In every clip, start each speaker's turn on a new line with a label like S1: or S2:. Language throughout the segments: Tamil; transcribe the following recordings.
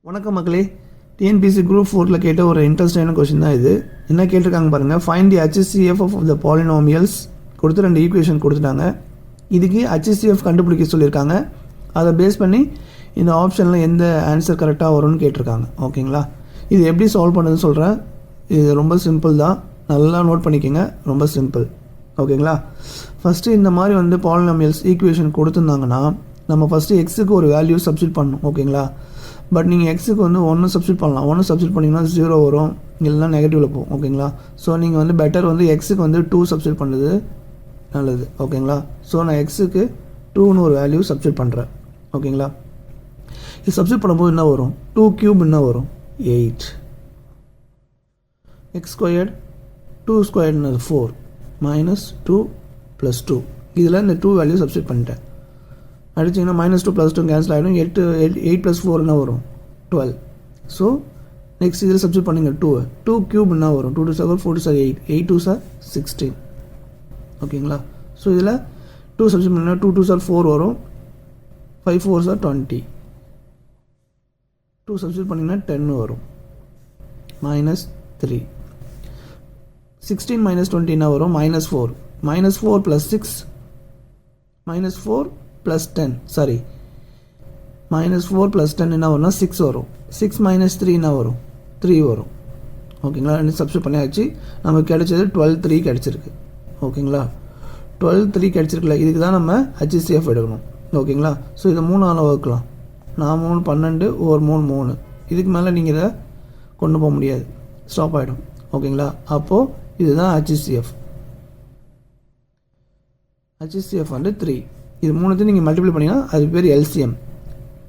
S1: வணக்கம் மக்களே. டிஎன்பிசி குரூப் 4ல கேட்ட ஒரு இன்ட்ரெஸ்டான கொஸ்டின் தான் இது. என்ன கேட்டிருக்காங்க பாருங்கள். Find the HCF of the polynomials கொடுத்து 2 ஈக்குவேஷன் கொடுத்துட்டாங்க. இதுக்கு HCF கண்டுபிடிக்க சொல்லியிருக்காங்க. அதை பேஸ் பண்ணி இந்த ஆப்ஷனில் எந்த ஆன்சர் கரெக்டாக வரும்னு கேட்டிருக்காங்க. ஓகேங்களா, இது எப்படி சால்வ் பண்ணுறதுன்னு சொல்கிறேன். இது ரொம்ப சிம்பிள் தான், நல்லா நோட் பண்ணிக்கோங்க. ரொம்ப சிம்பிள். ஓகேங்களா, ஃபஸ்ட்டு இந்த மாதிரி பாலினாமியல்ஸ் ஈக்குவேஷன் கொடுத்துருந்தாங்கன்னா நம்ம ஃபஸ்ட்டு எக்ஸுக்கு ஒரு வேல்யூ சப்ஸ்டிட் பண்ணணும். ஓகேங்களா, பட் நீங்கள் எக்ஸுக்கு 1 சப்ஸ்டிட் பண்ணலாம். 1 சப்ஸ்டிட் பண்ணிங்கன்னா 0 வரும், இல்லைனா நெகட்டிவில் போகும். ஓகேங்களா, ஸோ நீங்கள் பெட்டர் எக்ஸுக்கு 2 சப்ஸ்டிட் பண்ணுறது நல்லது. ஓகேங்களா, ஸோ நான் எக்ஸுக்கு 2ன்னு ஒரு வேல்யூ சப்ஸ்டிட் பண்ணுறேன். ஓகேங்களா, இது சப்ஸ்டிட் பண்ணும்போது என்ன வரும்? 2 கியூப் என்ன வரும்? 8. X squared 2 ஸ்கொயர்ட்னு 4 minus 2 plus 2. இதில் இந்த 2 வேல்யூ சப்ஸ்டிட் பண்ணிட்டேன். அடிச்சிங்கன்னா -2 + 2 கேன்சல் ஆகிடும். 8 + 4 என்ன வரும்? 12. ஸோ நெக்ஸ்ட் இதில் சப்ஸ்டிட் பண்ணுங்க 2 கியூப் என்ன வரும்? 2 2 7 4 2 8 8 2 16. ஓகேங்களா, ஸோ இதில் 2 சப்ஸ்டிட் பண்ணிங்கன்னா 2 2 4 வரும், 5 4 20. 2 சப்ஸ்டிட் பண்ணிங்கன்னா 10 வரும், -3. 16 - 20 என்ன வரும்? -4. -4 + 6 -4 + 10 சாரி -4 + 10 என்ன வரும்னா 6 வரும். 6 - 3 என்ன வரும்? 3 வரும். ஓகேங்களா, 2 சப்ஸ்டிட் பண்ணியாச்சு. நமக்கு கிடைச்சது 12 கிடச்சிருக்கு. ஓகேங்களா, 12 கிடச்சிருக்குல்ல, இதுக்கு தான் நம்ம HCF எடுக்கணும். ஓகேங்களா, ஸோ இதை 3 வகுக்கலாம். 3 12 ஒரு 3 3. இதுக்கு மேலே நீங்கள் இதை கொண்டு போக முடியாது, ஸ்டாப் ஆகிடும். ஓகேங்களா, அப்போது இதுதான் HCF. HCF 3. இது 3 நீங்கள் மல்டிப்ளை பண்ணிங்கன்னா அது பேர் LCM.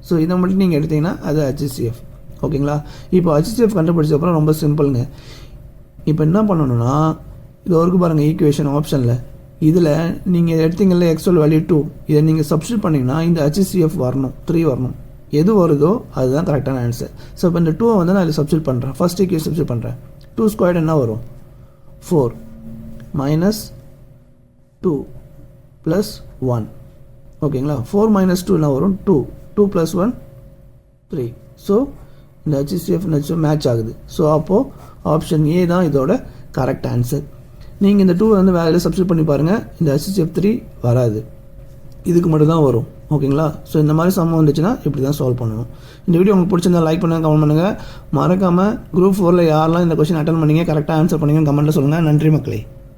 S1: ஸோ இதை மட்டும் நீங்கள் எடுத்தீங்கன்னா அது HCF. ஓகேங்களா, இப்போ HCF கண்டுபிடிச்சப்பறம் ரொம்ப சிம்பிளுங்க. இப்போ என்ன பண்ணணும்னா, இது வரைக்கும் பாருங்கள் ஈக்குவேஷன் ஆப்ஷனில், இதில் நீங்கள் எடுத்தீங்கல்ல எக்ஸோல் வேல்யூ 2, இதை நீங்கள் சப்ஸ்டிட் பண்ணிங்கன்னா இந்த HCF வரணும், 3 வரணும். எது வருதோ அதுதான் கரெக்டான ஆன்சர். ஸோ இப்போ இந்த 2 நான் இதில் சப்ஸ்டிட் பண்ணுறேன். ஃபஸ்ட் ஈக்குவேஷன் சப்ஸ்டிட் பண்ணுறேன். 2 ஸ்கொயர்ட் என்ன வரும்? 4 - 2 + 1. ஓகேங்களா, 4 - 2 என்ன வரும்? 2 2 + 1 3. ஸோ இந்த HCF மேட்ச் ஆகுது. ஸோ அப்போது ஆப்ஷன் ஏ தான் இதோட கரெக்ட் ஆன்சர். நீங்கள் இந்த 2 வேலையில் சப்ஸ்டிட் பண்ணி பாருங்கள், இந்த HCF 3 வராது, இதுக்கு மட்டும் தான் வரும். ஓகேங்களா, ஸோ இந்த மாதிரி சம்ம வந்துச்சுன்னா இப்படி தான் சால்வ் பண்ணணும். இந்த வீடியோ உங்களுக்கு பிடிச்சிருந்தா லைக் பண்ணுங்கள், கமெண்ட் பண்ணுங்கள். மறக்காமல் குரூப் 4ல் யாரெல்லாம் இந்த கொஸ்டின் அட்டன் பண்ணிங்க, கரெக்டாக ஆன்சர் பண்ணிங்க கமெண்ட்டில் சொல்லுங்கள். நன்றி மக்களே.